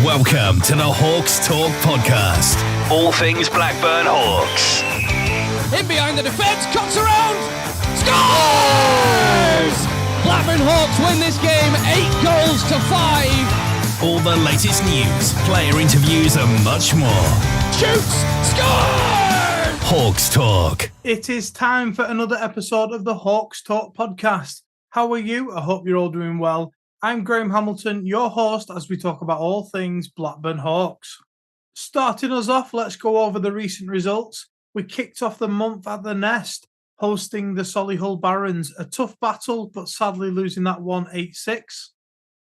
Welcome to the Hawks Talk podcast. All things Blackburn Hawks. In behind the defence, cuts around, scores! Blackburn Hawks win this game 8 goals to 5. All the latest news, player interviews and much more. Shoots, scores! Hawks Talk. It is time for another episode of the Hawks Talk podcast. How are you? I hope you're all doing well. I'm Graham Hamilton, your host, as we talk about all things Blackburn Hawks. Starting us off, let's go over the recent results. We kicked off the month at the Nest, hosting the Solihull Barons. A tough battle, but sadly losing that one 8-6.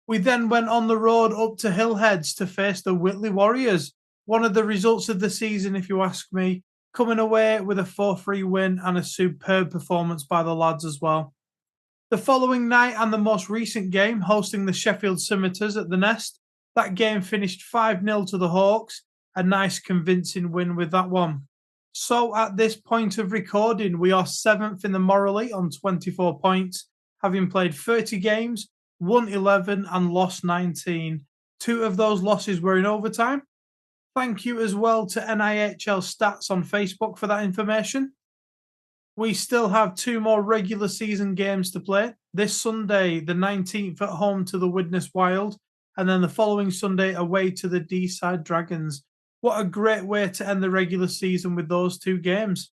We then went on the road up to Hillheads to face the Whitley Warriors. One of the results of the season, if you ask me, coming away with a 4-3 win and a superb performance by the lads as well. The following night and the most recent game, hosting the Sheffield Scimitars at the Nest, that game finished 5-0 to the Hawks. A nice convincing win with that one. So at this point of recording, we are 7th in the Morally on 24 points, having played 30 games, won 11 and lost 19. 2 of those losses were in overtime. Thank you as well to NIHL Stats on Facebook for that information. We still have 2 more regular season games to play. This Sunday, the 19th, at home to the Widnes Wild, and then the following Sunday away to the D-Side Dragons. What a great way to end the regular season with those 2 games.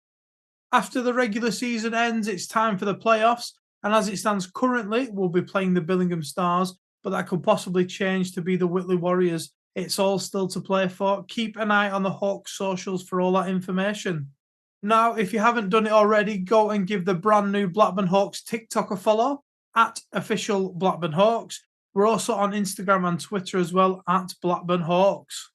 After the regular season ends, it's time for the playoffs, and as it stands currently, we'll be playing the Billingham Stars, but that could possibly change to be the Whitley Warriors. It's all still to play for. Keep an eye on the Hawks socials for all that information. Now, if you haven't done it already, go and give the brand new Blackburn Hawks TikTok a follow at official Blackburn Hawks. We're also on Instagram and Twitter as well at Blackburn Hawks.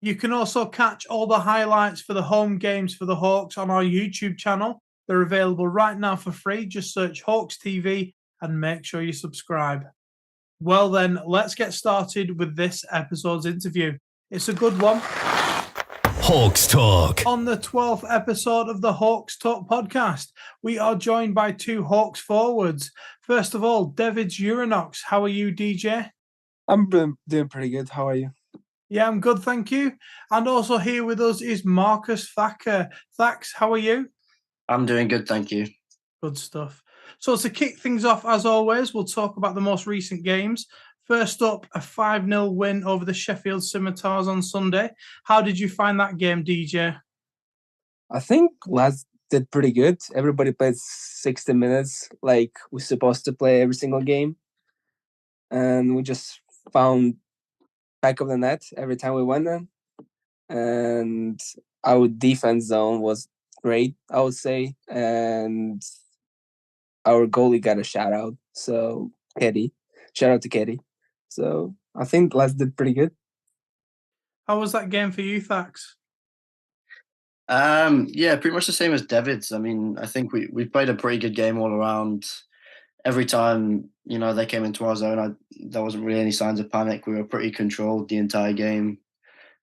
You can also catch all the highlights for the home games for the Hawks on our YouTube channel. They're available right now for free. Just search Hawks TV and make sure you subscribe. Well then, let's get started with this episode's interview. It's a good one. Hawks Talk. On the 12th episode of the Hawks Talk podcast, we are joined by 2 Hawks forwards. First of all, Devids Jurinenoks. How are you, DJ? I'm doing pretty good. How are you? Yeah, I'm good, thank you. And also here with us is Marcus Thacker. Thax, how are you? I'm doing good, thank you. Good stuff. So to kick things off, as always, we'll talk about the most recent games. First up, a 5-0 win over the Sheffield Scimitars on Sunday. How did you find that game, DJ? I think lads did pretty good. Everybody played 60 minutes like we're supposed to play every single game. And we just found back of the net every time we went in. And our defense zone was great, I would say. And our goalie got a shout out. So, Keddy. Shout out to Keddy. So I think lads did pretty good. How was that game for you, Thax? Yeah, pretty much the same as Devids. I mean, I think we played a pretty good game all around. Every time, they came into our zone, there wasn't really any signs of panic. We were pretty controlled the entire game.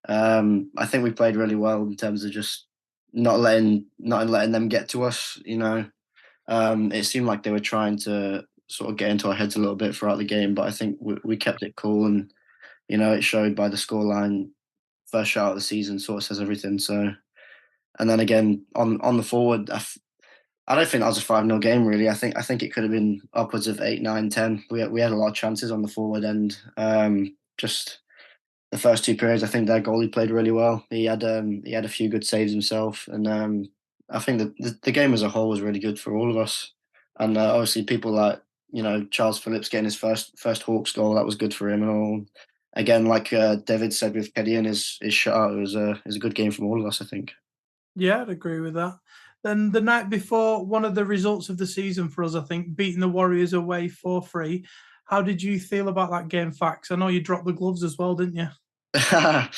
I think we played really well in terms of just not letting them get to us, It seemed like they were trying to sort of get into our heads a little bit throughout the game, but I think we kept it cool, and it showed by the scoreline. First shot of the season sort of says everything. So, and then again on the forward, I don't think that was a 5-0 game really. I think it could have been upwards of 8, 9, 10. We had a lot of chances on the forward end. Just the first 2 periods, I think their goalie played really well. He had a few good saves himself, and I think that the game as a whole was really good for all of us. And obviously people like Charles Phillips getting his first Hawks goal, that was good for him and all. Again, like David said with Keddy and his shot, it was a good game from all of us, I think. Yeah, I'd agree with that. Then the night before, one of the results of the season for us, I think, beating the Warriors away 4-3. How did you feel about that game, Fax? I know you dropped the gloves as well, didn't you? Yeah,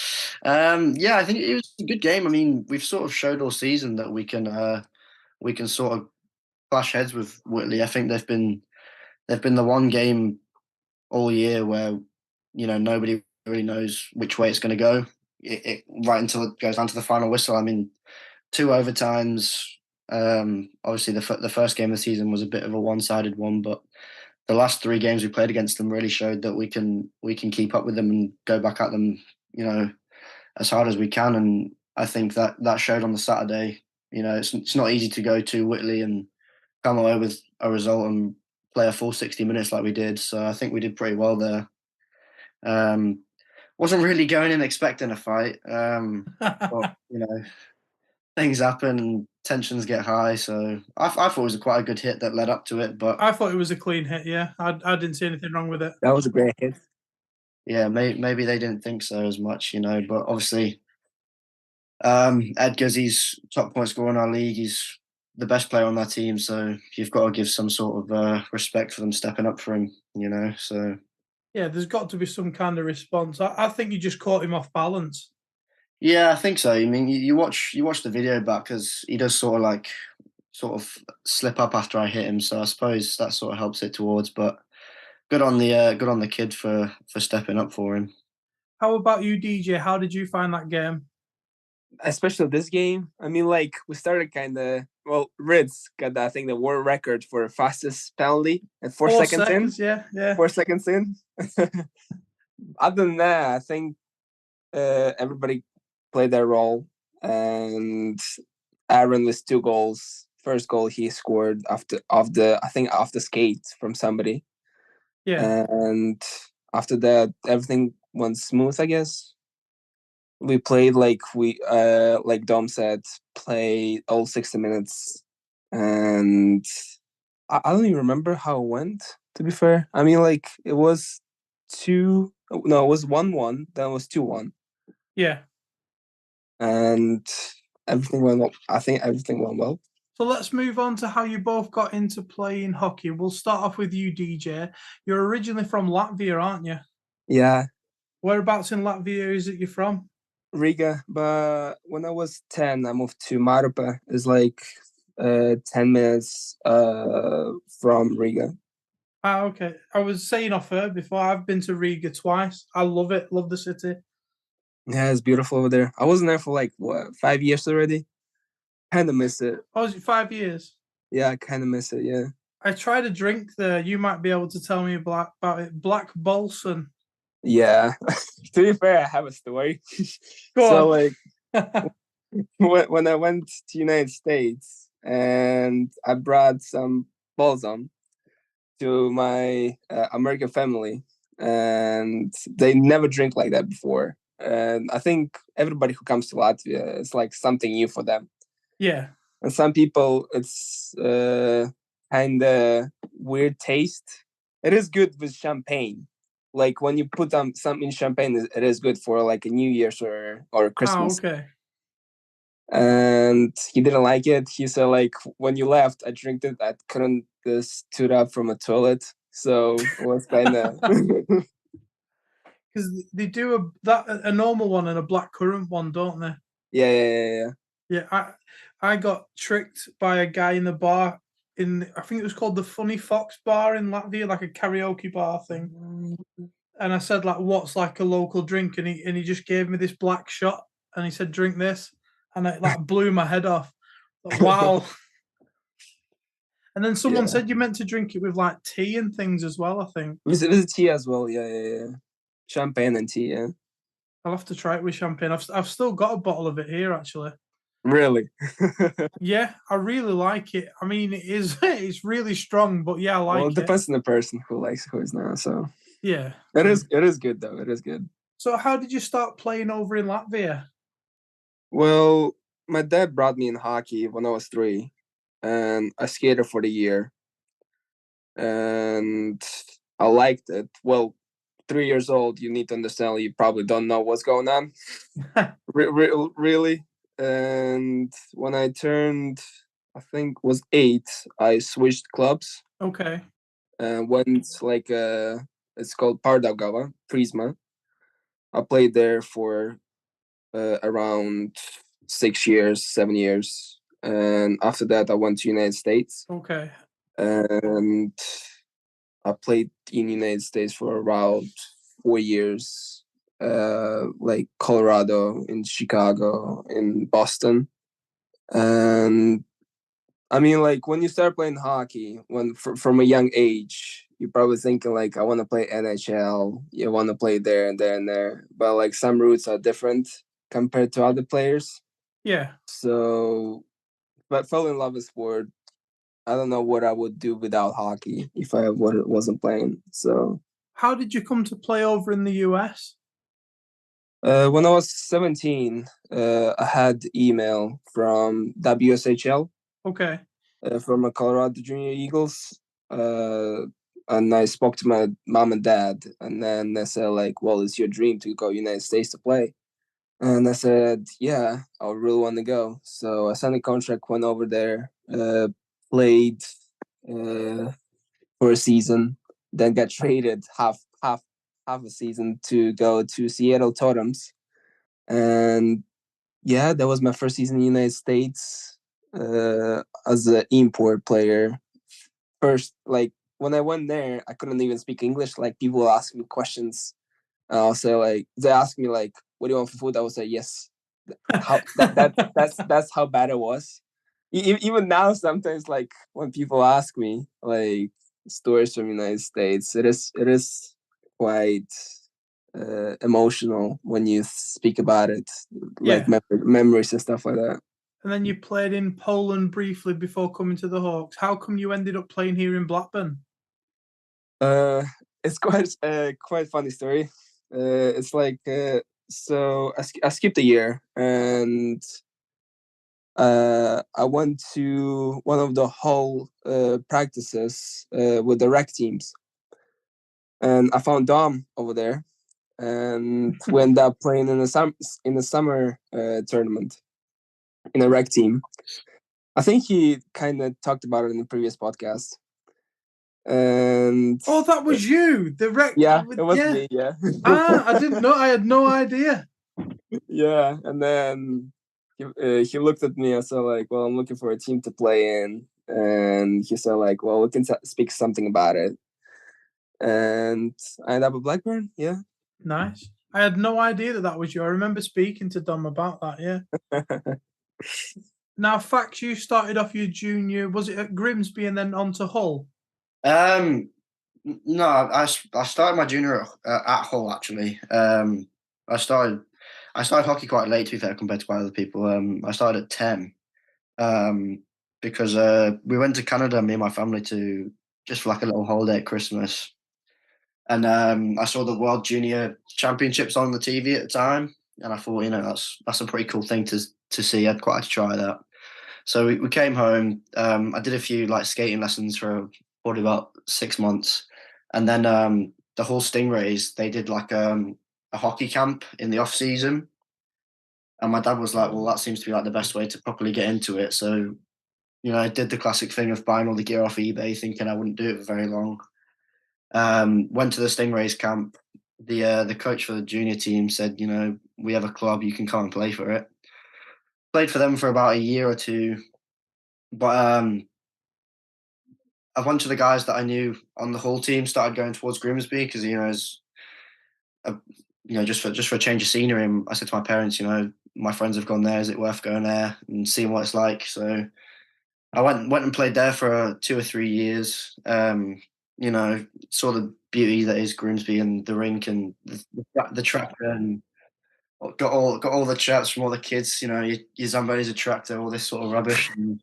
I think it was a good game. I mean, we've sort of showed all season that we can sort of clash heads with Whitley. I think they've been the one game all year where nobody really knows which way it's going to go. Right until it goes down to the final whistle. I mean, 2 overtimes. Obviously, the first game of the season was a bit of a one-sided one, but the last 3 games we played against them really showed that we can keep up with them and go back at them, as hard as we can. And I think that showed on the Saturday. It's not easy to go to Whitley and come away with a result and play a full 60 minutes like we did. So I think we did pretty well there. Wasn't really going in expecting a fight, but things happen and tensions get high. So I thought it was quite a good hit that led up to it. But I thought it was a clean hit. Yeah, I didn't see anything wrong with it. That was a great hit. Yeah, maybe they didn't think so as much, But obviously, Edgar's he's top point scorer in our league. He's the best player on that team, so you've got to give some sort of respect for them stepping up for him. So yeah, there's got to be some kind of response. I think you just caught him off balance. Yeah, I think so. I mean, you watch the video back because he does sort of slip up after I hit him. So I suppose that sort of helps it towards. But good on the kid for stepping up for him. How about you, DJ? How did you find that game? Especially this game. I mean, like, we started kind of, well, Rids got, I think, the world record for fastest penalty at 4 seconds in. Yeah. 4 seconds in. Other than that, I think everybody played their role. And Aaron with 2 goals. First goal he scored off the skate from somebody. Yeah. And after that, everything went smooth, I guess. We played like Dom said, play all 60 minutes. And I don't even remember how it went, to be fair. I mean, like, it was 1-1, then it was 2-1. Yeah. And everything went well. I think everything went well. So let's move on to how you both got into playing hockey. We'll start off with you, DJ. You're originally from Latvia, aren't you? Yeah. Whereabouts in Latvia is it you're from? Riga, but when I was 10, I moved to Marpa. It's like 10 minutes from Riga. Ah, okay. I was saying off air before, I've been to Riga twice. I love it. Love the city. Yeah, it's beautiful over there. I wasn't there for 5 years already. Kind of miss it. Oh, is it 5 years? Yeah, I kind of miss it, yeah. I tried a drink there. You might be able to tell me about it. Black Bolson. Yeah. To be fair, I have a story. Go on. When I went to United States and I brought some balsam to my American family, and they never drink like that before. And I think everybody who comes to Latvia, it's like something new for them. Yeah. And some people, it's kind of weird taste. It is good with champagne. Like when you put some in champagne, it is good for like a New Year's or Christmas. Oh, okay. And he didn't like it. He said, like, when you left, I drank it. I couldn't stood up from a toilet. So it was kind of... Because they do a normal one and a blackcurrant one, don't they? Yeah. Yeah, I got tricked by a guy in the bar I think it was called the Funny Fox Bar in Latvia, like a karaoke bar thing. And I said, like, what's like a local drink? And he just gave me this black shot and he said, drink this. And it like blew my head off. Like, wow. And then someone said you meant to drink it with like tea and things as well, I think. With tea as well, yeah. Champagne and tea, yeah. I'll have to try it with champagne. I've still got a bottle of it here, actually. Really? Yeah, I really like it. I mean, it's really strong, but yeah, I like it. Well, it depends on the person who likes who is not, so. Yeah. It is good, though. It is good. So how did you start playing over in Latvia? Well, my dad brought me in hockey when I was 3, and I skated for the year. And I liked it. Well, 3 years old, you need to understand, you probably don't know what's going on. Really. And when I turned, I think was 8, I switched clubs. Okay. And went it's called Pardagava, Prisma. I played there for around 6 years, 7 years. And after that, I went to United States. Okay. And I played in the United States for around 4 years. Like Colorado, in Chicago, in Boston. And I mean, like, when you start playing hockey, from a young age, you're probably thinking like, I want to play NHL. You want to play there and there and there, but like some routes are different compared to other players. Yeah. So, but fell in love with sport. I don't know what I would do without hockey if I wasn't playing. So, How did you come to play over in the US? when I was 17, I had email from WSHL, Okay. from my Colorado Junior Eagles. And I spoke to my mom and dad, and then they said like, well, it's your dream to go United States to play. And I said, yeah, I really want to go. So I signed a contract, went over there, played for a season, then got traded half a season to go to Seattle Totems. And yeah, that was my first season in the United States as an import player. First, like when I went there, I couldn't even speak English. Like people would ask me questions. And I'll say like, they ask me like, what do you want for food? I would say yes. That's how bad it was. Even now, sometimes like when people ask me like stories from the United States, it is quite emotional when you speak about it, like memories and stuff like that. And then you played in Poland briefly before coming to the Hawks. How come you ended up playing here in Blackburn? It's quite funny story. It's like so I skipped a year, and I went to one of the whole practices with the rec teams, and I found Dom over there, and we ended up playing in the summer tournament in a rec team. I think he kind of talked about it in the previous podcast. And that was you, the rec. Yeah, it was me. Yeah. I didn't know. I had no idea. Yeah, and then he looked at me and said like, well, I'm looking for a team to play in, and he said like, well, we can speak something about it. And I ended up at Blackburn. Yeah. Nice. I had no idea that was you. I remember speaking to Dom about that. Yeah. Now, Fax, you started off your junior. Was it at Grimsby and then on to Hull? No, I started my junior at Hull actually. I started hockey quite late, to be fair, compared to quite other people. I started at 10, because we went to Canada, me and my family, to just for like a little holiday at Christmas, and I saw the World Junior Championships on the TV at the time, and I thought, that's a pretty cool thing to see. I'd quite like to try that. So we came home. I did a few like skating lessons for probably about 6 months, and then the whole Stingrays, they did like a hockey camp in the off season, and my dad was like, "Well, that seems to be like the best way to properly get into it." So, I did the classic thing of buying all the gear off eBay, thinking I wouldn't do it for very long. Went to the Stingrays camp. The coach for the junior team said, "We have a club, you can come and play for it." Played for them for about a year or two, but a bunch of the guys that I knew on the whole team started going towards Grimsby because just for a change of scenery. And I said to my parents, my friends have gone there. Is it worth going there and seeing what it's like? So I went and played there for 2 or 3 years. Saw the beauty that is Grimsby and the rink and the tractor, and got all the chats from all the kids. Your Zamboni's a tractor, all this sort of rubbish. And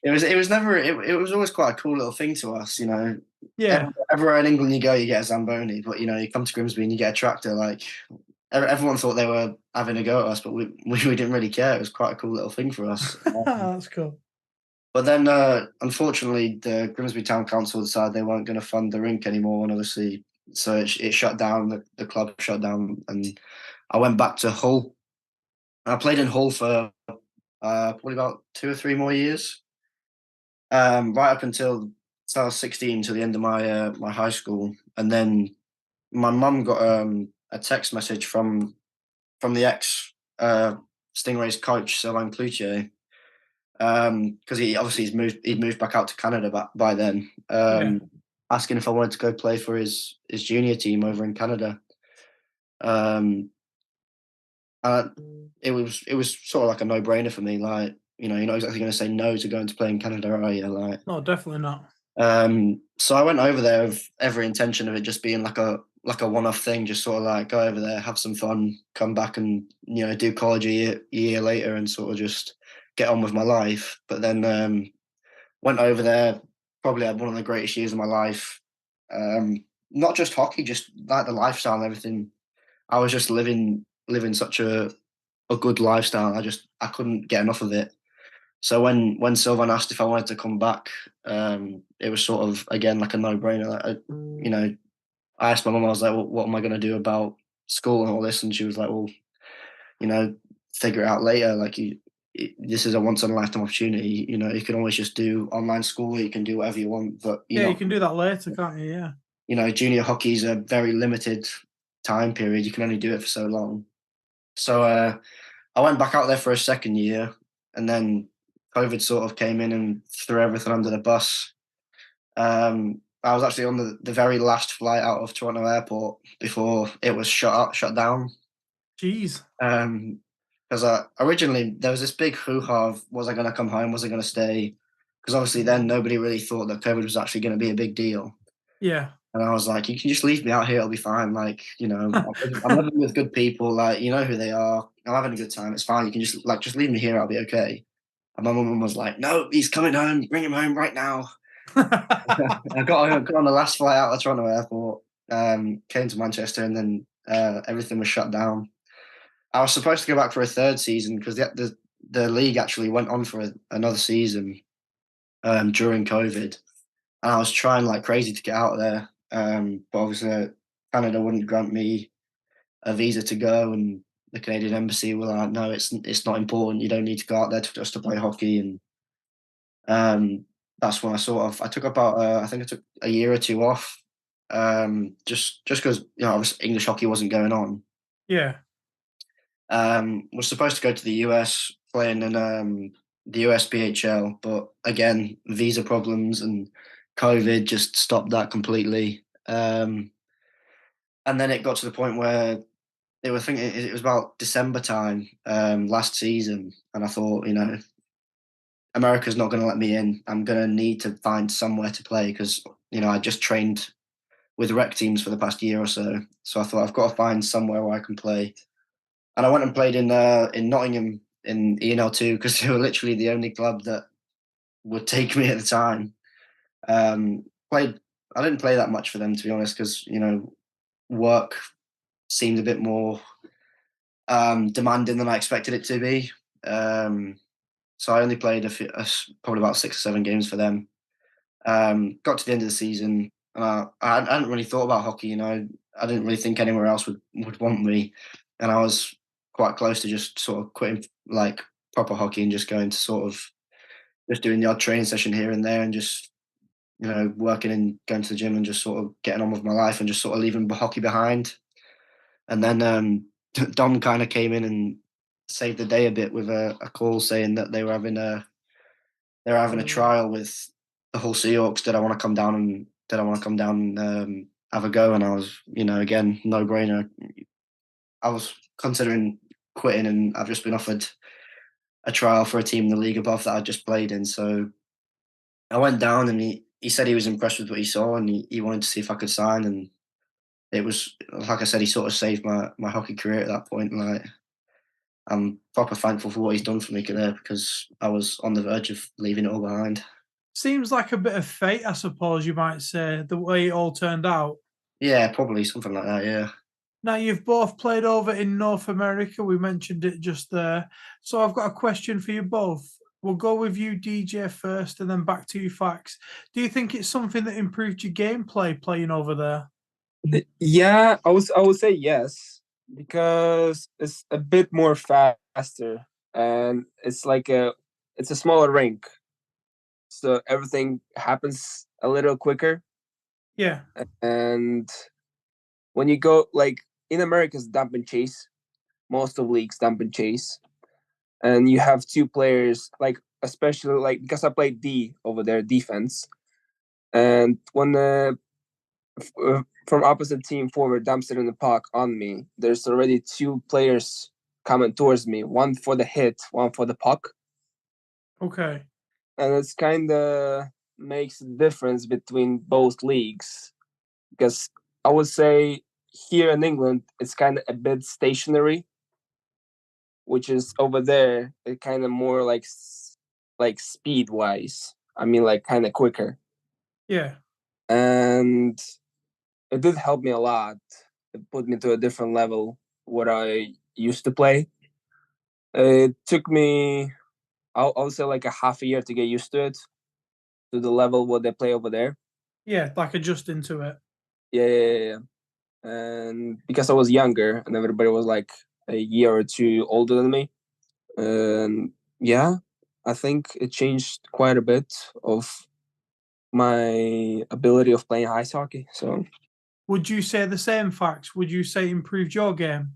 it was always quite a cool little thing to us. Yeah. Everywhere in England you go, you get a Zamboni, but you come to Grimsby and you get a tractor. Like everyone thought they were having a go at us, but we didn't really care. It was quite a cool little thing for us. That's cool. But then, unfortunately, the Grimsby Town Council decided they weren't going to fund the rink anymore, and obviously, so it shut down. The club shut down, and I went back to Hull. I played in Hull for probably about 2 or 3 more years, right up until I was 16, to the end of my my high school, and then my mum got a text message from the ex Stingrays coach, Sylvain Cloutier. Because he'd moved back out to Canada by then, asking if I wanted to go play for his junior team over in Canada. It was sort of like a no-brainer for me. Like, you're not exactly going to say no to going to play in Canada, are you? Like, No, definitely not. So I went over there with every intention of it just being like a one-off thing, just sort of like go over there, have some fun, come back and do college a year later and sort of just get on with my life. But then went over there, probably had one of the greatest years of my life. Not just hockey, just like the lifestyle and everything. I was just living such a good lifestyle. I couldn't get enough of it. So when Sylvan asked if I wanted to come back, it was sort of again like a no-brainer. Like, I asked my mum, I was like, well, what am I going to do about school and all this? And she was like, well, figure it out later. Like this is a once in a lifetime opportunity. You can always just do online school. You can do whatever you want, but you can do that later, can't you? Yeah. Junior hockey is a very limited time period. You can only do it for so long. So I went back out there for a second year, and then COVID sort of came in and threw everything under the bus. I was actually on the very last flight out of Toronto Airport before it was shut down. Jeez. Because originally there was this big hoo-ha of was I going to come home, was I going to stay? Because obviously then nobody really thought that COVID was actually going to be a big deal. Yeah. And I was like, you can just leave me out here, it'll be fine. Like, I'm living with good people, like, you know who they are. I'm having a good time, it's fine. You can just leave me here, I'll be okay. And my mum was like, no, he's coming home, bring him home right now. I got on the last flight out of Toronto Airport, came to Manchester, and then everything was shut down. I was supposed to go back for a third season because the league actually went on for another season during COVID. And I was trying like crazy to get out of there. But obviously Canada wouldn't grant me a visa to go, and the Canadian embassy were like, no, it's not important. You don't need to go out there just to play hockey. And that's when I took about I think I took a year or two off, just because obviously English hockey wasn't going on. Yeah. Was supposed to go to the US playing in the USPHL, but again, visa problems and COVID just stopped that completely. And then it got to the point where they were thinking it was about December time last season, and I thought, America's not going to let me in. I'm going to need to find somewhere to play because I just trained with rec teams for the past year or so. So I thought I've got to find somewhere where I can play. And I went and played in Nottingham in ENL2 because they were literally the only club that would take me at the time. I didn't play that much for them, to be honest, because work seemed a bit more demanding than I expected it to be. So I only played probably about 6 or 7 games for them. Got to the end of the season, and I hadn't really thought about hockey. I didn't really think anywhere else would want me, and I was quite close to just sort of quitting like proper hockey and just going to sort of just doing the odd training session here and there and just working and going to the gym and just sort of getting on with my life and just sort of leaving hockey behind. And then Dom kind of came in and saved the day a bit with a call saying that they were having a trial with the Hull Seahawks. Did I want to come down and have a go? And I was, again, no brainer. I was considering quitting, and I've just been offered a trial for a team in the league above that I just played in. So I went down, and he said he was impressed with what he saw, and he wanted to see if I could sign. And it was, like I said, he sort of saved my hockey career at that point. Like, I'm proper thankful for what he's done for me there because I was on the verge of leaving it all behind. Seems like a bit of fate, I suppose you might say, the way it all turned out. Yeah, probably something like that, yeah. Now, you've both played over in North America. We mentioned it just there. So I've got a question for you both. We'll go with you, DJ, first, and then back to you, Fax. Do you think it's something that improved your gameplay playing over there? Yeah, I would say yes, because it's a bit more faster, and it's a smaller rink, so everything happens a little quicker. Yeah. And when you go, like, in America's dump and chase, most of leagues dump and chase, and you have 2 players, like, especially like because I played D over there, defense, and when from opposite team forward dumps it in the puck on me, there's already 2 players coming towards me, one for the hit, one for the puck. Okay. And it's kind of makes a difference between both leagues, because I would say here in England it's kind of a bit stationary, which is over there it kind of more like speed wise. I mean, like kind of quicker, Yeah. and it did help me a lot. It put me to a different level what I used to play. It took me, I'll say, like a half a year to get used to it, to the level what they play over there. Yeah, like adjusting to it. Yeah. And because I was younger and everybody was like a year or two older than me, and yeah, I think it changed quite a bit of my ability of playing ice hockey. So Would you say the same facts? Would you say improved your game?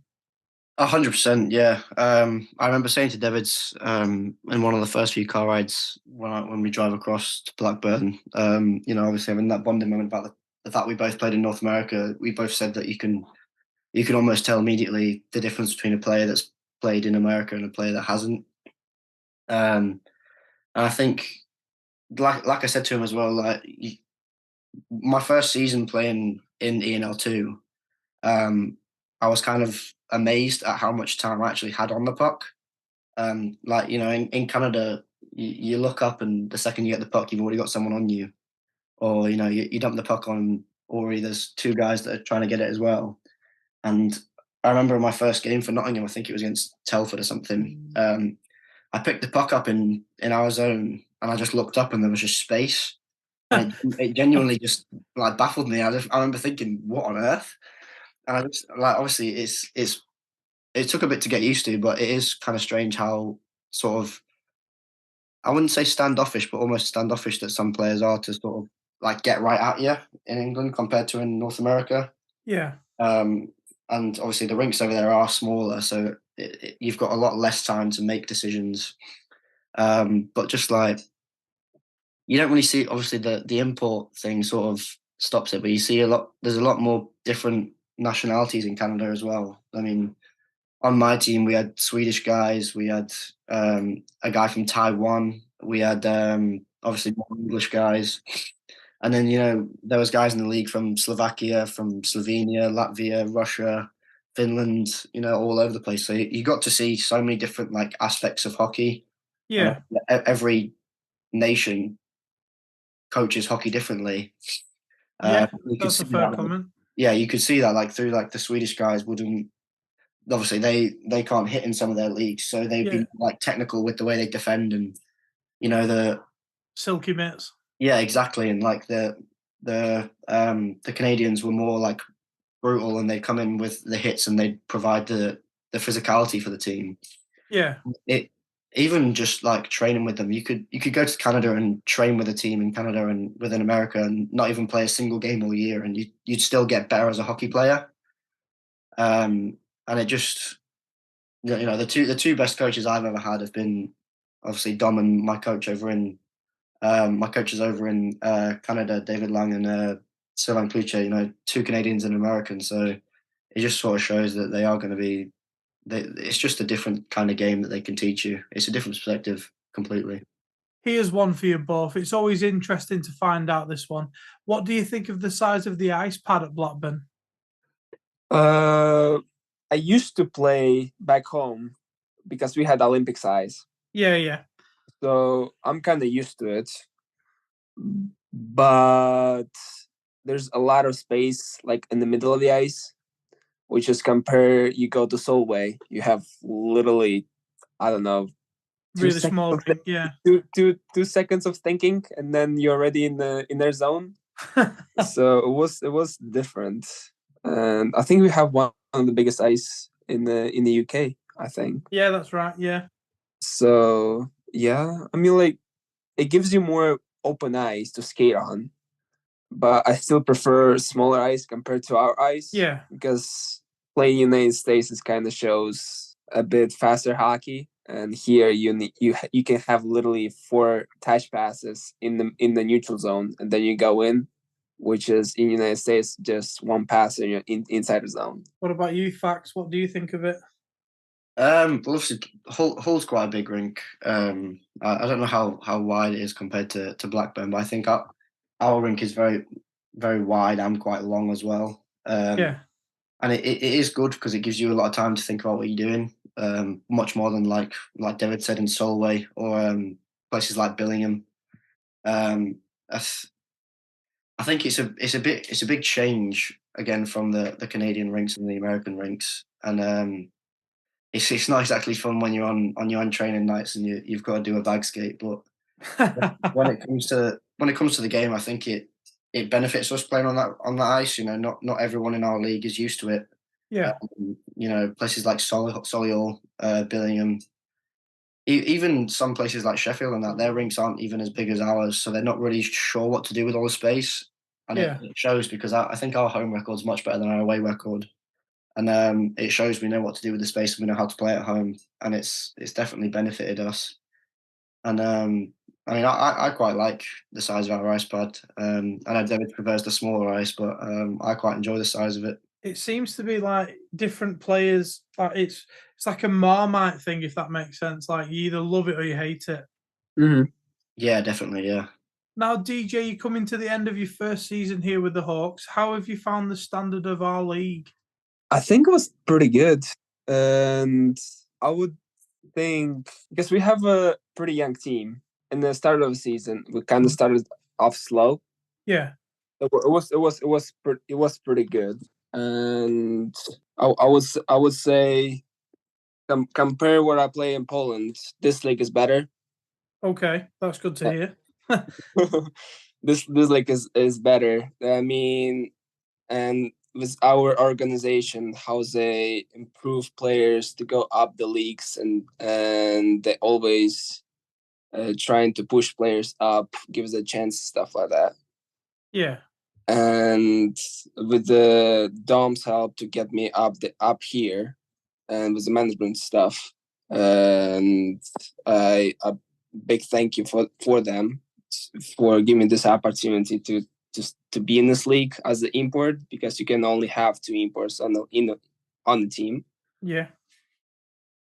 100%, yeah. I remember saying to Devids in one of the first few car rides when we drive across to Blackburn, obviously having that bonding moment about the fact we both played in North America. We both said that you can almost tell immediately the difference between a player that's played in America and a player that hasn't. And I think, like I said to him as well, my first season playing in ENL2, I was kind of amazed at how much time I actually had on the puck. In Canada, you look up and the second you get the puck, you've already got someone on you, or you dump the puck on, or there's two guys that are trying to get it as well. And I remember my first game for Nottingham, I think it was against Telford or something. I picked the puck up in our zone, and I just looked up, and there was just space. And it genuinely just like baffled me. I remember thinking, what on earth? And I just like, obviously it took a bit to get used to, but it is kind of strange how sort of, I wouldn't say standoffish, but almost standoffish that some players are to sort of like get right at you in England compared to in North America. Yeah. And obviously the rinks over there are smaller, so you've got a lot less time to make decisions. But just like, you don't really see, obviously the import thing sort of stops it, but you see there's a lot more different nationalities in Canada as well. I mean, on my team, we had Swedish guys, we had a guy from Taiwan, we had obviously more English guys. And then, there was guys in the league from Slovakia, from Slovenia, Latvia, Russia, Finland, all over the place. So you got to see so many different like aspects of hockey. Yeah. And every nation coaches hockey differently. Yeah, you could that's a see fair that, comment. yeah, you could see that like through like the Swedish guys wouldn't, obviously they can't hit in some of their leagues, so they'd be like technical with the way they defend, and the silky mitts. Yeah, exactly. And like the Canadians were more like brutal, and they'd come in with the hits, and they'd provide the physicality for the team. Yeah. It even just like training with them, you could go to Canada and train with a team in Canada and within America and not even play a single game all year, and you'd still get better as a hockey player. And it just, the two best coaches I've ever had have been obviously Dom and my coach over in Canada, David Lang and Sylvain Cloutier, two Canadians and an American. So it just sort of shows that they are going to be, it's just a different kind of game that they can teach you. It's a different perspective completely. Here's one for you both. It's always interesting to find out this one. What do you think of the size of the ice pad at Blackburn? I used to play back home because we had Olympic size. Yeah. So I'm kind of used to it. But there's a lot of space like in the middle of the ice, which is you go to Solway, you have literally, I don't know, really small, yeah. 2 seconds of thinking, and then you're already in their zone. So it was different, and I think we have one of the biggest ice in the UK. I think. Yeah, that's right. Yeah. So yeah, I mean, like, it gives you more open ice to skate on, but I still prefer smaller ice compared to our ice. Yeah. Because playing United States is kind of shows a bit faster hockey, and here you can have literally 4 touch passes in the neutral zone, and then you go in, which is in United States just one pass and you're inside the zone. What about you, Fax? What do you think of it? Well, obviously, Hull's quite a big rink. I don't know how wide it is compared to Blackburn, but I think our rink is very very wide and quite long as well. Yeah, And it is good because it gives you a lot of time to think about what you're doing. Much more than like David said in Solway or places like Billingham. Um, I, th- I think it's a big change again from the Canadian rinks and the American rinks, and it's not exactly fun when you're on your own training nights and you've got to do a bag skate. But when it comes to the game, I think it benefits us playing on that ice. You know, not everyone in our league is used to it. yeah, You know, places like Solihull, Billingham, even some places like Sheffield and that, their rinks aren't even as big as ours, so they're not really sure what to do with all the space. And yeah, it shows because I think our home record's much better than our away record. And it shows we know what to do with the space and we know how to play at home. And it's definitely benefited us. And I mean, I quite like the size of our ice pad. I know David prefers the smaller ice, but I quite enjoy the size of it. it seems to be like different players. Like it's like a Marmite thing, if that makes sense. Like you either love it or you hate it. Hmm. Yeah, definitely. Yeah. Now, DJ, you're coming to the end of your first season here with the Hawks. How have you found the standard of our league? I think it was pretty good, and I would think because we have a pretty young team in the start of the season, we kind of started off slow. Yeah, It was pretty good, and I would say compare what I play in Poland. This league is better. okay, that's good to hear. This league is better. I mean, and with our organization, how they improve players to go up the leagues, and they always trying to push players up, gives a chance, stuff like that. Yeah, And with the Dom's help to get me up here, and with the management stuff, and a big thank you for them for giving me this opportunity to be in this league as the import, because you can only have 2 imports on the team. yeah,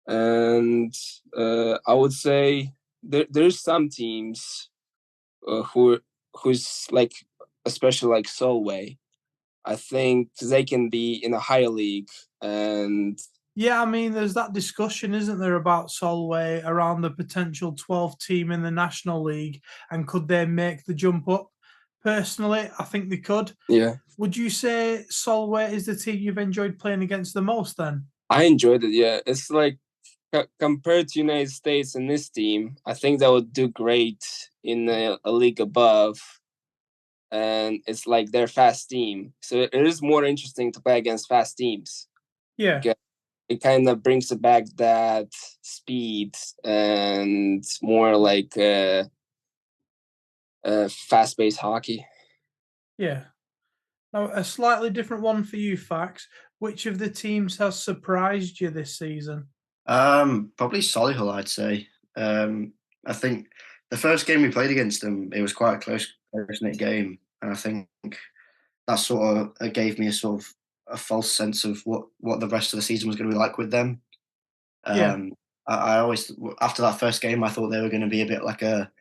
And I would say there's some teams who's like, especially like Solway, I think they can be in a higher league. And yeah. I mean, there's that discussion, isn't there, about Solway around the potential 12th team in the National League and could they make the jump up? Personally, I think they could. yeah, Would you say Solway is the team you've enjoyed playing against the most then? I enjoyed it. Yeah, it's like compared to United States and this team, I think they would do great in a league above. And it's like their fast team, so it is more interesting to play against fast teams. Yeah. It kind of brings it back that speed and more like fast-paced hockey. Yeah. Now, a slightly different one for you, Fax. Which of the teams has surprised you this season? Probably Solihull, I'd say. I think the first game we played against them, it was quite a close-knit game, and I think that sort of gave me a sort of a false sense of what the rest of the season was going to be like with them. Yeah. I always, after that first game, I thought they were going to be a bit like a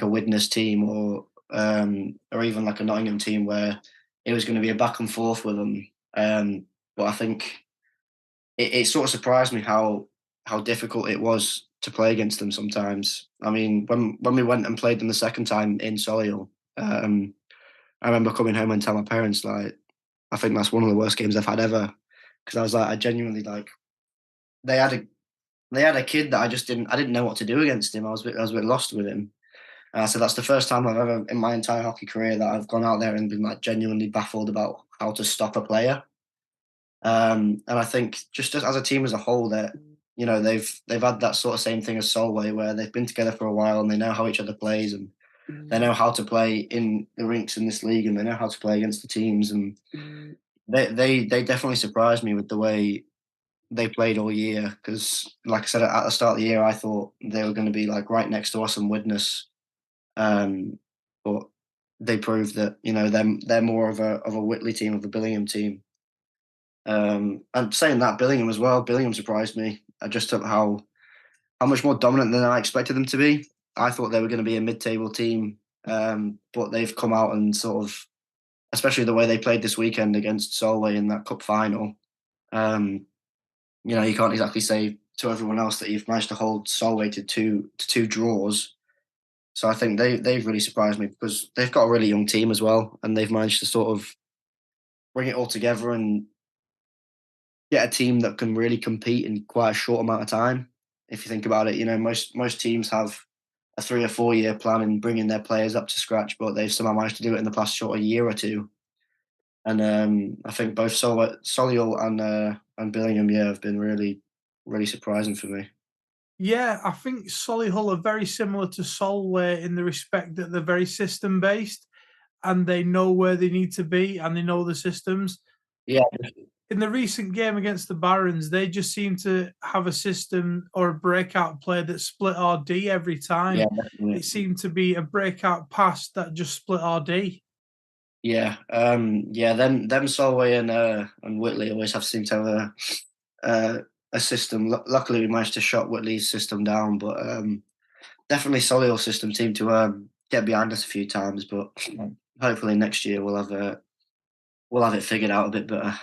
Widnes team or even like a Nottingham team where it was going to be a back and forth with them. But I think it sort of surprised me how difficult it was to play against them sometimes. I mean, when we went and played them the second time in Solihull, I remember coming home and telling my parents like, I think that's one of the worst games I've had ever, because I was like, I genuinely like, they had a kid that I didn't know what to do against him. I was a bit lost with him. And I said that's the first time I've ever in my entire hockey career that I've gone out there and been like genuinely baffled about how to stop a player. And I think just as a team as a whole, that you know they've had that sort of same thing as Solway, where they've been together for a while and they know how each other plays and they know how to play in the rinks in this league and they know how to play against the teams. And they definitely surprised me with the way they played all year. Because, like I said at the start of the year, I thought they were going to be like right next to us in Widnes, but they proved that you know they're more of a Whitley team, of a Billingham team. And saying that, Billingham as well. Billingham surprised me. just at how much more dominant than I expected them to be. I thought they were going to be a mid-table team, but they've come out and sort of, especially the way they played this weekend against Solway in that cup final. You can't exactly say to everyone else that you've managed to hold Solway to two draws. So I think they've really surprised me because they've got a really young team as well, and they've managed to sort of bring it all together and get a team that can really compete in quite a short amount of time. If you think about it, most teams have a 3 or 4 year plan in bringing their players up to scratch, but they've somehow managed to do it in the past sort of year or two. And I think both Solihull and Billingham, have been really, really surprising for me. Yeah, I think Solihull are very similar to Solway in the respect that they're very system based and they know where they need to be and they know the systems. Yeah. In the recent game against the Barons, they just seem to have a system or a breakout play that split RD every time. Yeah, definitely. It seemed to be a breakout pass that just split RD. Yeah, them Solway and Whitley always seem to have a system. Luckily, we managed to shut Whitley's system down, but definitely Solihull's system seemed to get behind us a few times. But hopefully next year we'll have it figured out a bit better.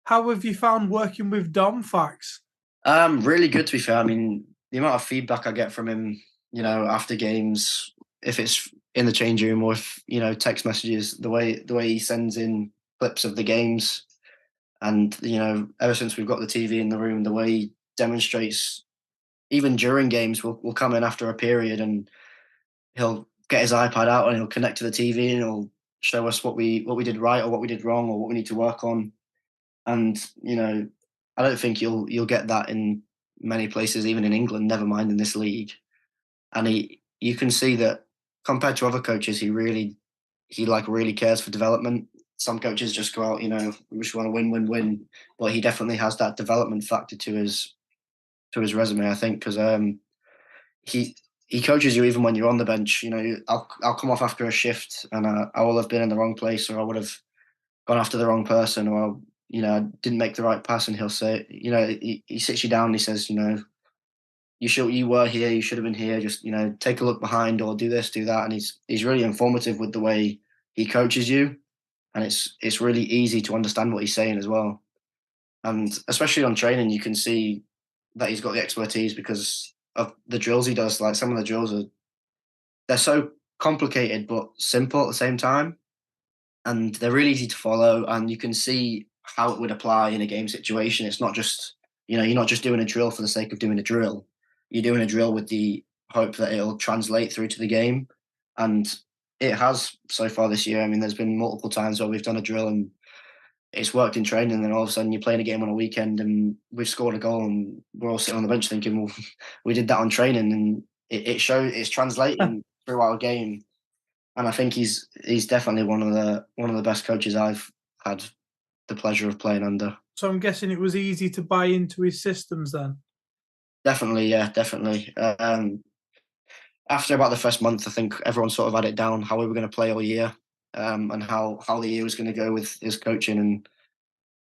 How have you found working with Dom, Fax? Really good, to be fair. I mean, the amount of feedback I get from him, after games, if it's in the change room or if, text messages, the way he sends in clips of the games, and ever since we've got the TV in the room, the way he demonstrates, even during games, we'll come in after a period and he'll get his iPad out and he'll connect to the TV and he'll show us what we did right or what we did wrong or what we need to work on. And I don't think you'll get that in many places, even in England, never mind in this league. And you can see that compared to other coaches, he really cares for development. Some coaches just go out, we just want to win. But he definitely has that development factor to his resume, I think, because he coaches you even when you're on the bench. I'll come off after a shift and I will have been in the wrong place, or I would have gone after the wrong person, or I didn't make the right pass, and he'll say, he sits you down and he says, you were here, you should have been here, just take a look behind or do this, do that. And he's really informative with the way he coaches you, and it's really easy to understand what he's saying as well. And especially on training, you can see that he's got the expertise because of the drills he does. Like, some of the drills they're so complicated but simple at the same time, and they're really easy to follow, and you can see how it would apply in a game situation. It's not just, you're not just doing a drill for the sake of doing a drill. You're doing a drill with the hope that it'll translate through to the game. And it has so far this year. I mean, there's been multiple times where we've done a drill and it's worked in training, and then all of a sudden you're playing a game on a weekend and we've scored a goal and we're all sitting on the bench thinking, well, we did that on training, and it's translating through our game. And I think he's definitely one of the best coaches I've had the pleasure of playing under. So I'm guessing it was easy to buy into his systems then? Definitely, yeah, definitely. After about the first month, I think everyone sort of had it down how we were going to play all year, and how the year was going to go with his coaching. And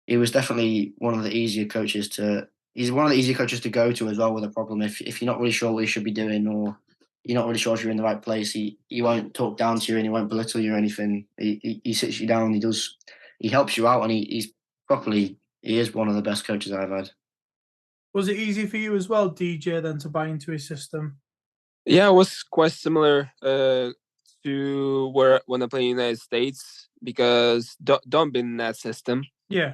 he was definitely one of the easier coaches to. He's one of the easier coaches to go to as well with a problem. If you're not really sure what you should be doing, or you're not really sure if you're in the right place, he won't talk down to you and he won't belittle you or anything. He sits you down. He helps you out, and he is one of the best coaches I've had. Was it easy for you as well, DJ, then, to buy into his system? Yeah, it was quite similar to when I played in the United States, because Don been in that system. Yeah.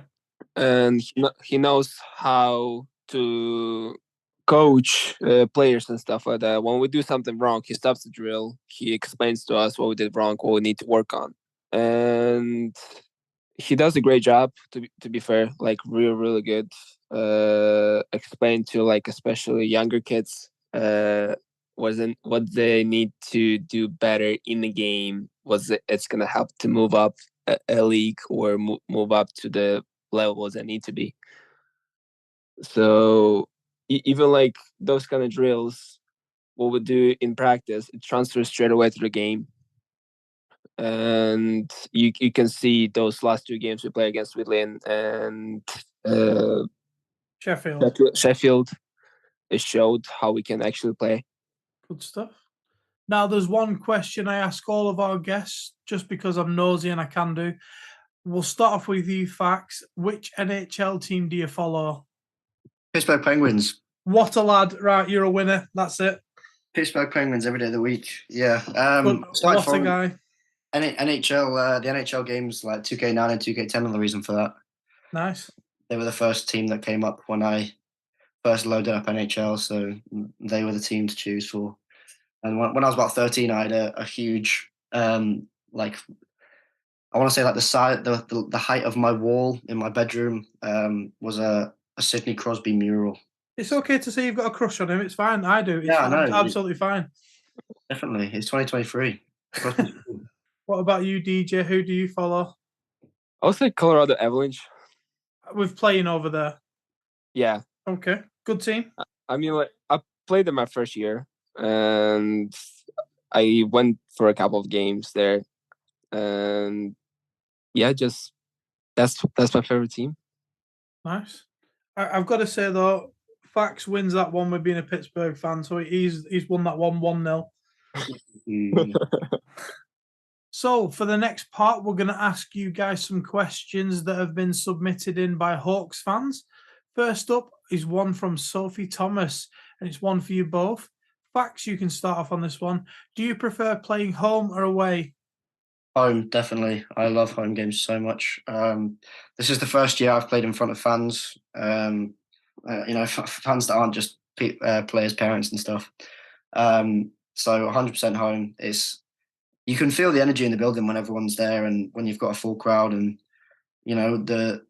And he knows how to coach players and stuff like that. When we do something wrong, he stops the drill. He explains to us what we did wrong, what we need to work on. And he does a great job, to be fair, like really, really good. Explain to, like, especially younger kids what they need to do better in the game, it's going to help to move up a league or move up to the levels that need to be. So even like those kind of drills, what we do in practice, it transfers straight away to the game. And you can see those last two games we play against Whitley and Sheffield. Sheffield. it showed how we can actually play. Good stuff. Now, there's one question I ask all of our guests, just because I'm nosy and I can do. We'll start off with you, Fax. Which NHL team do you follow? Pittsburgh Penguins. What a lad. Right, you're a winner. That's it. Pittsburgh Penguins every day of the week. Yeah. What a guy. NHL, the NHL games like 2K9 and 2K10 are the reason for that. Nice. They were the first team that came up when I first loaded up NHL, so they were the team to choose for. And when I was about 13, I had a huge, like, I want to say like the height of my wall in my bedroom was a Sidney Crosby mural. It's okay to say you've got a crush on him. It's fine. I do. It's Yeah, I know. absolutely fine. Definitely. It's 2023. What about you, DJ? Who do you follow? I would say Colorado Avalanche. With playing over there. Yeah. Okay. Good team. I mean, like, I played them my first year, and I went for a couple of games there, and yeah, just that's my favorite team. Nice. I've got to say though, Fax wins that one with being a Pittsburgh fan, so he's won that one 1-0. So for the next part, we're going to ask you guys some questions that have been submitted in by Hawks fans. First up is one from Sophie Thomas, and it's one for you both. Fax, you can start off on this one. Do you prefer playing home or away? Home, definitely. I love home games so much. This is the first year I've played in front of fans. Fans that aren't just players' parents and stuff. So 100% home. You can feel the energy in the building when everyone's there, and when you've got a full crowd, and the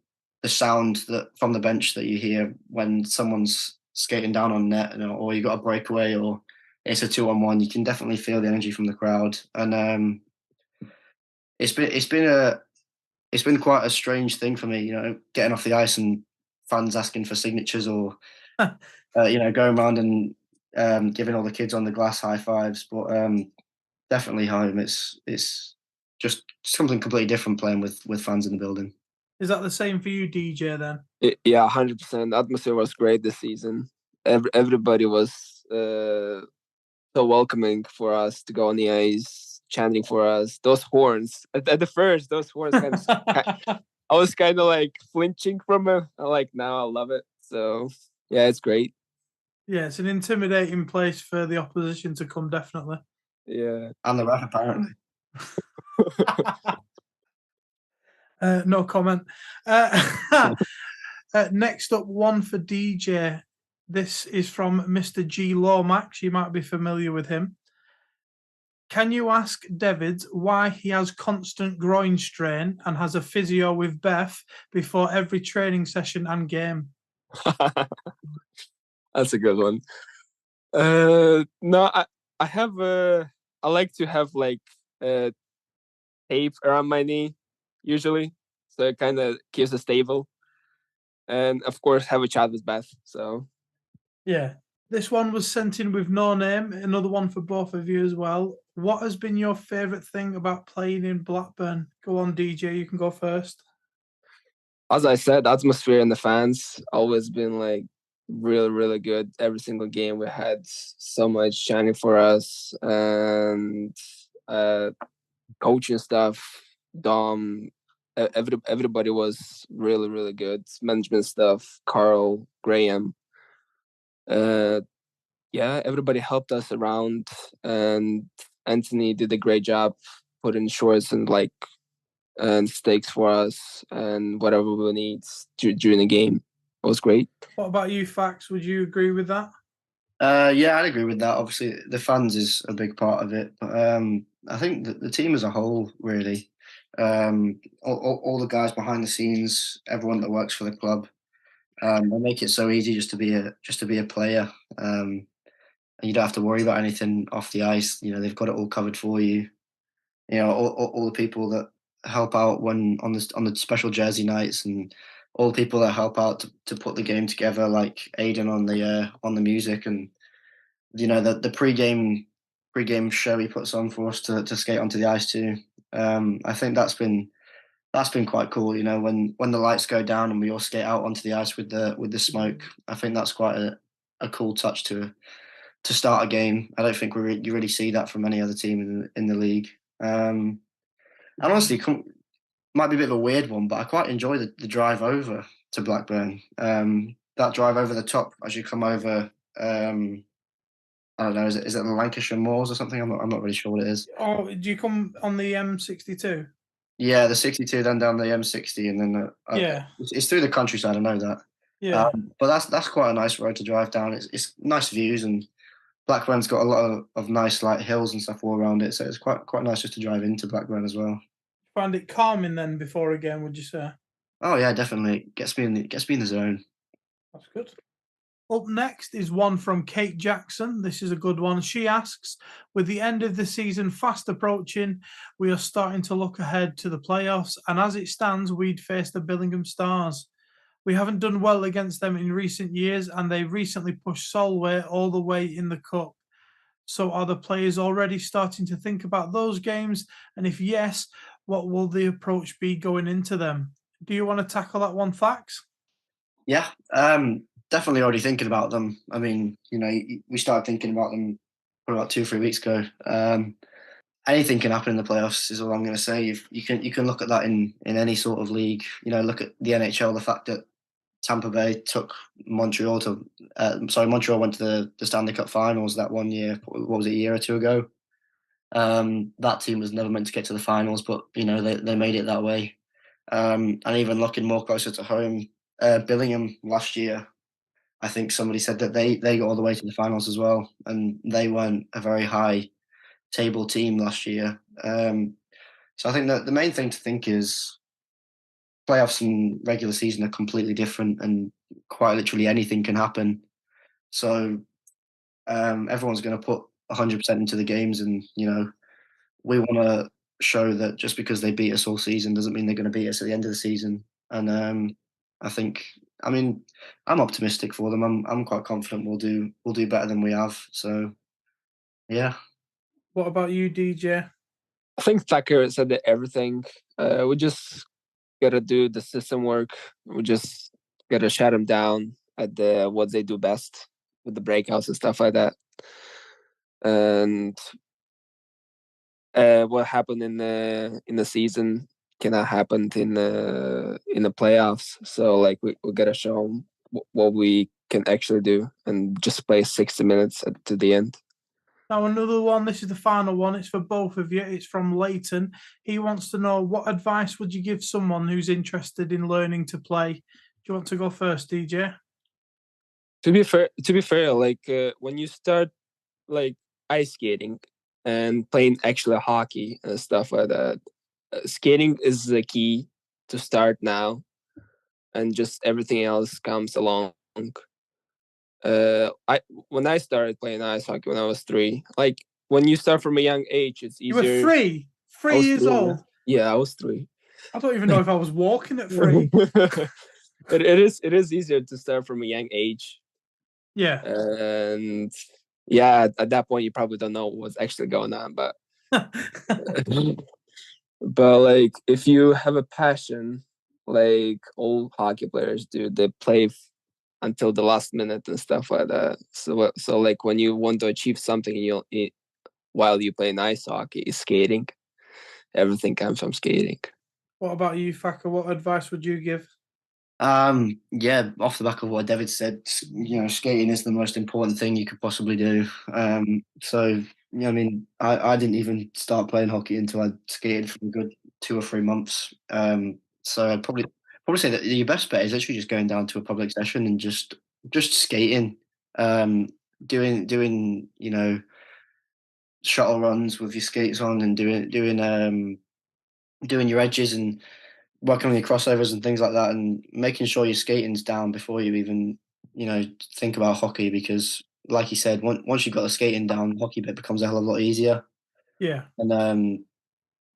sound that from the bench that you hear when someone's skating down on net, or you got a breakaway, or it's a 2-on-1. You can definitely feel the energy from the crowd, and it's been quite a strange thing for me, getting off the ice and fans asking for signatures, or going around and giving all the kids on the glass high fives. But definitely home. It's just something completely different playing with fans in the building. Is that the same for you, DJ, then? Yeah, 100%. The atmosphere was great this season. Everybody was so welcoming for us to go on the ice, chanting for us. Those horns, at the first, those horns I was kind of like flinching from it. Now I love it. So, yeah, it's great. Yeah, it's an intimidating place for the opposition to come, definitely. Yeah. And the ref, apparently. No comment. Next up, one for DJ. This is from Mr. G. Lomax. You might be familiar with him. Can you ask Devids why he has constant groin strain and has a physio with Beth before every training session and game? That's a good one. No, I have I like to have tape around my knee usually, so it kind of keeps it stable. And of course, have a chat with Beth. So yeah, this one was sent in with no name. Another one for both of you as well. What has been your favorite thing about playing in Blackburn? Go on, DJ. You can go first. As I said, atmosphere and the fans always been really, really good. Every single game we had so much chanting for us, and coaching staff, Dom, everybody was really, really good. Management stuff, Carl, Graham. Yeah, everybody helped us around, and Anthony did a great job putting shorts and steaks for us and whatever we need during the game. It was great. What about you, Fax? Would you agree with that? Yeah, I'd agree with that. Obviously, the fans is a big part of it, but I think the team as a whole, really, all the guys behind the scenes, everyone that works for the club, they make it so easy just to be a player, and you don't have to worry about anything off the ice. They've got it all covered for you. All the people that help out when on the special jersey nights, and all the people that help out to put the game together, like Aiden on the music, and the pre-game show he puts on for us to skate onto the ice too. I think that's been quite cool. When the lights go down and we all skate out onto the ice with the smoke. I think that's quite a cool touch to start a game. I don't think you really see that from any other team in the league. And honestly, might be a bit of a weird one, but I quite enjoy the drive over to Blackburn. That drive over the top as you come over. I don't know. Is it the Lancashire Moors or something? I'm not really sure what it is. Oh, do you come on the M62? Yeah, the 62, then down the M60, and then Yeah. it's through the countryside. I know that. Yeah. But that's quite a nice road to drive down. It's nice views, and Blackburn's got a lot of nice like hills and stuff all around it, so it's quite nice just to drive into Blackburn as well. Find it calming then before a game, would you say? Oh yeah, definitely gets me in the zone. That's good. Up next is one from Kate Jackson. This is a good one. She asks, with the end of the season fast approaching, we are starting to look ahead to the playoffs, and as it stands, we'd face the Billingham Stars. We haven't done well against them in recent years, and they recently pushed Solway all the way in the cup. So are the players already starting to think about those games? And if yes, what will the approach be going into them? Do you want to tackle that one, Thax? Yeah, definitely already thinking about them. I mean, we started thinking about them about 2-3 weeks ago. Anything can happen in the playoffs is all I'm going to say. You can look at that in any sort of league. Look at the NHL. The fact that Tampa Bay took Montreal to Montreal went to the Stanley Cup Finals that one year. What was it, a year or two ago? That team was never meant to get to the finals, but they made it that way. And even looking more closer to home, Billingham last year, I think somebody said that they got all the way to the finals as well, and they weren't a very high table team last year. So I think that the main thing to think is playoffs and regular season are completely different, and quite literally anything can happen. So everyone's going to put 100% into the games, and we want to show that just because they beat us all season doesn't mean they're going to beat us at the end of the season. And I think, I'm optimistic for them. I'm quite confident we'll do better than we have. So yeah. What about you, DJ? I think Thacker said that everything. We just gotta do the system work. We just gotta shut them down at what they do best with the breakouts and stuff like that. And what happened in the season cannot happen in the playoffs. So like we gotta show them what we can actually do and just play 60 minutes to the end. Now, another one, this is the final one. It's for both of you. It's from Leighton. He wants to know, what advice would you give someone who's interested in learning to play? Do you want to go first, DJ? To be fair, like when you start like ice skating and playing actual hockey and stuff like that, skating is the key to start now, and just everything else comes along. When I started playing ice hockey when I was 3, like when you start from a young age, it's easier. You were 3? 3 years old? Yeah, I was 3. I don't even know if I was walking at 3. It is easier to start from a young age. Yeah. And yeah, at that point you probably don't know what's actually going on, but but like if you have a passion, like all hockey players do, they play until the last minute and stuff like that. So like when you want to achieve something, while you play ice hockey, skating, everything comes from skating. What about you, Thacker? What advice would you give? Yeah, off the back of what Devids said, skating is the most important thing you could possibly do. So I didn't even start playing hockey until I skated for a good 2 or 3 months. So I'd probably say that your best bet is literally just going down to a public session and just skating, doing shuttle runs with your skates on, and doing your edges and working on your crossovers and things like that, and making sure your skating's down before you even think about hockey, because like you said, once you've got the skating down, the hockey bit becomes a hell of a lot easier. Yeah. And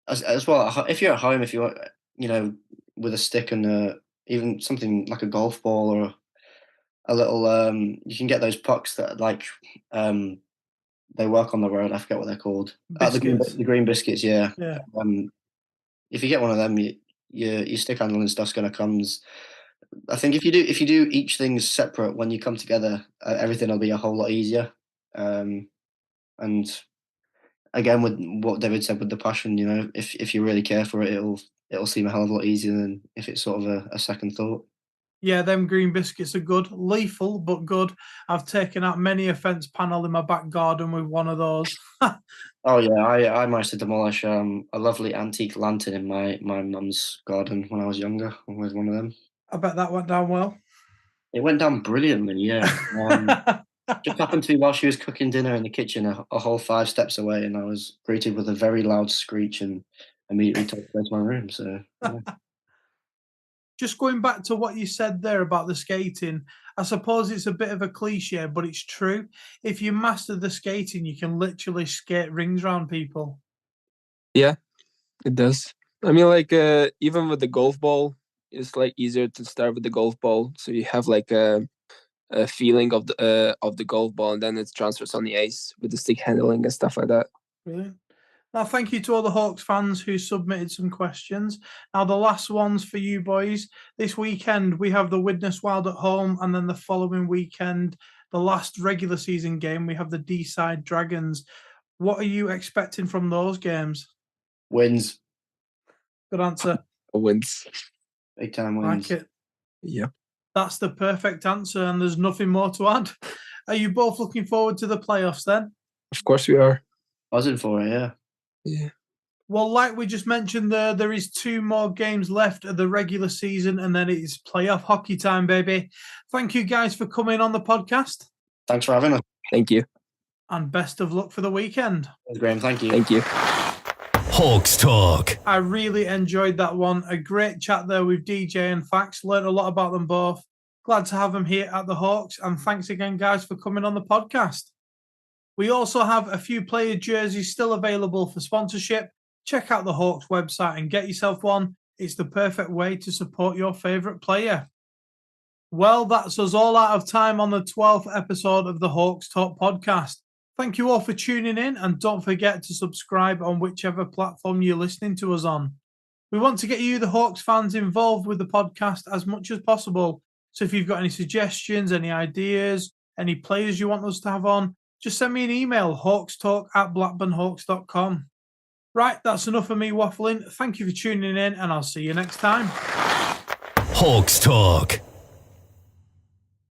as well, if you're at home, if you're with a stick and even something like a golf ball or a little you can get those pucks that they work on the road. I forget what they're called. The green biscuits, yeah. Yeah. If you get one of them, your stick handling stuff's going to come I think if you do each thing separate, when you come together, everything will be a whole lot easier. And again, with what David said with the passion, if you really care for it, it'll seem a hell of a lot easier than if it's sort of a second thought. Yeah, them green biscuits are good. Lethal, but good. I've taken out many a fence panel in my back garden with one of those. Oh yeah, I managed to demolish a lovely antique lantern in my mum's garden when I was younger with one of them. I bet that went down well. It went down brilliantly, yeah. Just happened to be while she was cooking dinner in the kitchen, a whole 5 steps away, and I was greeted with a very loud screech and immediately told to go to my room. So yeah. Just going back to what you said there about the skating, I suppose it's a bit of a cliche, but it's true. If you master the skating, you can literally skate rings around people. Yeah, it does. I mean, like even with the golf ball, it's like easier to start with the golf ball, so you have like a feeling of the golf ball, and then it transfers on the ice with the stick handling and stuff like that. Brilliant. Now, thank you to all the Hawks fans who submitted some questions. Now, the last ones for you boys. This weekend, we have the Widnes Wild at home, and then the following weekend, the last regular season game, we have the D-side Dragons. What are you expecting from those games? Wins. Good answer. Wins. Big time wins. Like it. Yeah. That's the perfect answer, and there's nothing more to add. Are you both looking forward to the playoffs then? Of course we are. Buzzing for it, yeah. Yeah. Well, like we just mentioned there is 2 more games left of the regular season, and then it's playoff hockey time, baby. Thank you guys for coming on the podcast. Thanks for having us. Thank you. And best of luck for the weekend. Graham, thank you. Thank you. Hawks Talk. I really enjoyed that one. A great chat there with DJ and Fax. Learned a lot about them both. Glad to have them here at the Hawks. And thanks again, guys, for coming on the podcast. We also have a few player jerseys still available for sponsorship. Check out the Hawks website and get yourself one. It's the perfect way to support your favourite player. Well, that's us all out of time on the 12th episode of the Hawks Talk podcast. Thank you all for tuning in, and don't forget to subscribe on whichever platform you're listening to us on. We want to get you, the Hawks fans, involved with the podcast as much as possible. So if you've got any suggestions, any ideas, any players you want us to have on, just send me an email, hawkstalk@blackburnhawks.com. Right, that's enough of me waffling. Thank you for tuning in, and I'll see you next time. Hawks Talk.